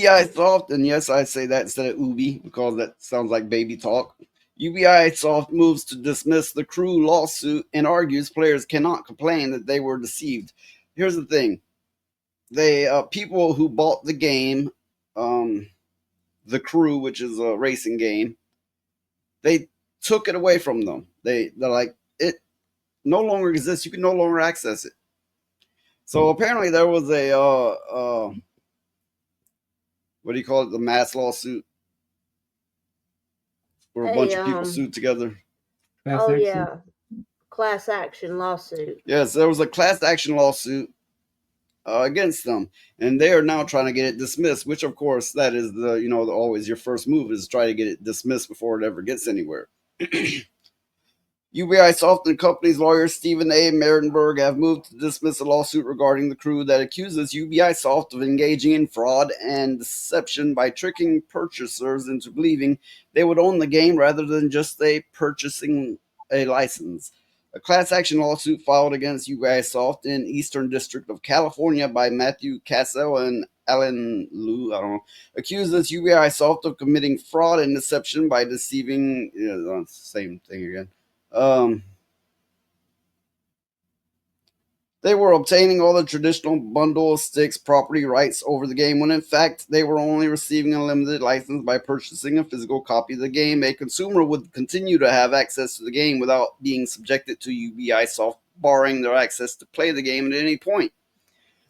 Ubisoft, and yes, I say that instead of Ubi because that sounds like baby talk. Ubisoft moves to dismiss the Crew lawsuit and argues players cannot complain that they were deceived. Here's the thing: they people who bought the game, um, the Crew, which is a racing game, they took it away from them. They're like it no longer exists. You can no longer access it. So apparently there was a what do you call it? The mass lawsuit where a A bunch of people sued together. Class oh action. yeah, class action lawsuit. Yes, there was a class action lawsuit against them, and they are now trying to get it dismissed. Which, of course, that is always your first move is try to get it dismissed before it ever gets anywhere. Ubisoft and company's lawyer Stephen A. Merenberg have moved to dismiss a lawsuit regarding the Crew that accuses Ubisoft of engaging in fraud and deception by tricking purchasers into believing they would own the game rather than just purchasing a license. A class action lawsuit filed against Ubisoft in Eastern District of California by Matthew Cassell and Alan Liu, I don't know, accuses Ubisoft of committing fraud and deception by deceiving, same thing again. Um, they were obtaining all the traditional bundle of sticks property rights over the game when in fact they were only receiving a limited license by purchasing a physical copy of the game. A consumer would continue to have access to the game without being subjected to Ubisoft barring their access to play the game at any point.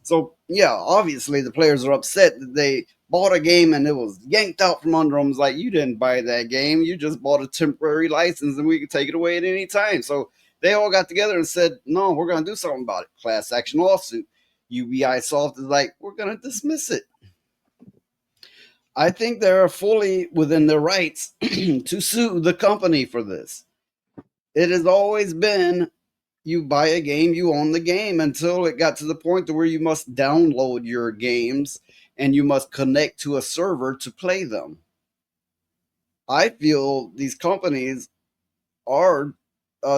So yeah, obviously the players are upset that they bought a game and it was yanked out from under them. It's like, you didn't buy that game, you just bought a temporary license and we can take it away at any time. So they all got together and said, no, we're going to do something about it. Class action lawsuit. Ubisoft is like, we're going to dismiss it. I think they're fully within their rights to sue the company for this. It has always been, you buy a game, you own the game, until it got to the point to where you must download your games and you must connect to a server to play them. I feel these companies are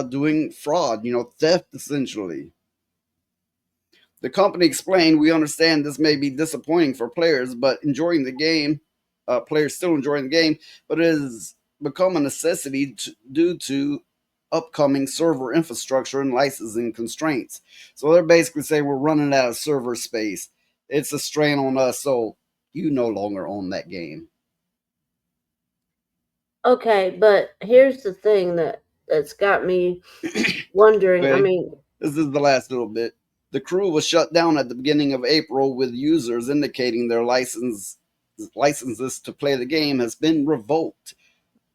doing fraud, theft essentially. The company explained, we understand this may be disappointing for players, but enjoying the game, players still enjoying the game, but it has become a necessity due to upcoming server infrastructure and licensing constraints. So they're basically saying we're running out of server space. It's a strain on us, so you no longer own that game. Okay, but here's the thing that's got me wondering. I Okay, mean, this is the last little bit. The Crew was shut down at the beginning of April, with users indicating their licenses to play the game has been revoked.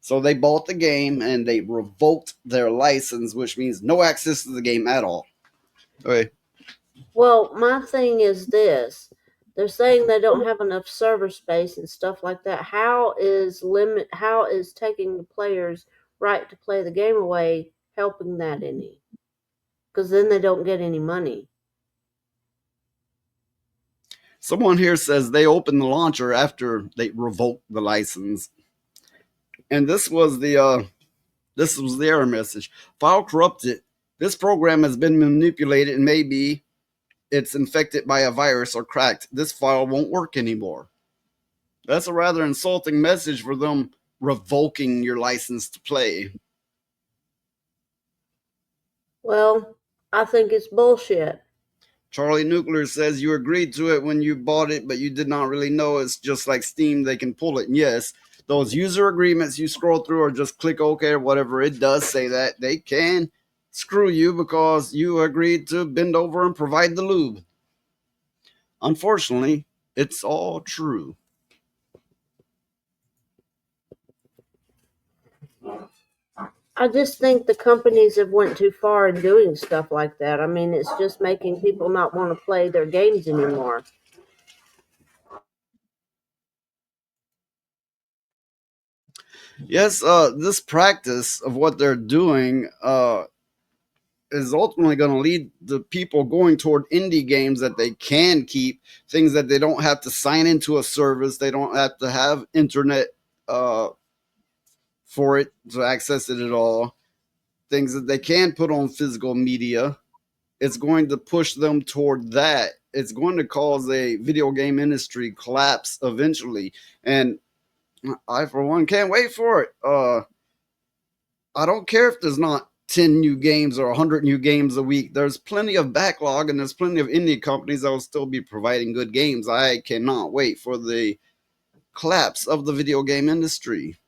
So they bought the game and they revoked their license, which means no access to the game at all. Okay. well, my thing is this. They're saying they don't have enough server space and stuff like that. How is taking the player's right to play the game away helping that any? Because then they don't get any money. Someone here says they opened the launcher after they revoked the license. And this was the error message. File corrupted. This program has been manipulated and maybe it's infected by a virus or cracked. This file won't work anymore. That's a rather insulting message for them revoking your license to play. Well, I think it's bullshit. Charlie Nuclear says you agreed to it when you bought it, but you did not really know. It's just like Steam, they can pull it. And yes, those user agreements you scroll through or just click OK or whatever, it does say that they can screw you because you agreed to bend over and provide the lube. Unfortunately, it's all true. I just think the companies have went too far in doing stuff like that. I mean, it's just making people not want to play their games anymore. Yes, this practice of what they're doing is ultimately going to lead the people going toward indie games that they can keep, things that they don't have to sign into a service, they don't have to have internet uh, for it to access it at all, things that they can put on physical media. it's going to push them toward that. It's going to cause a video game industry collapse eventually. And I, for one, can't wait for it. I don't care if there's not 10 new games or 100 new games a week. There's plenty of backlog and there's plenty of indie companies that will still be providing good games. I cannot wait for the collapse of the video game industry.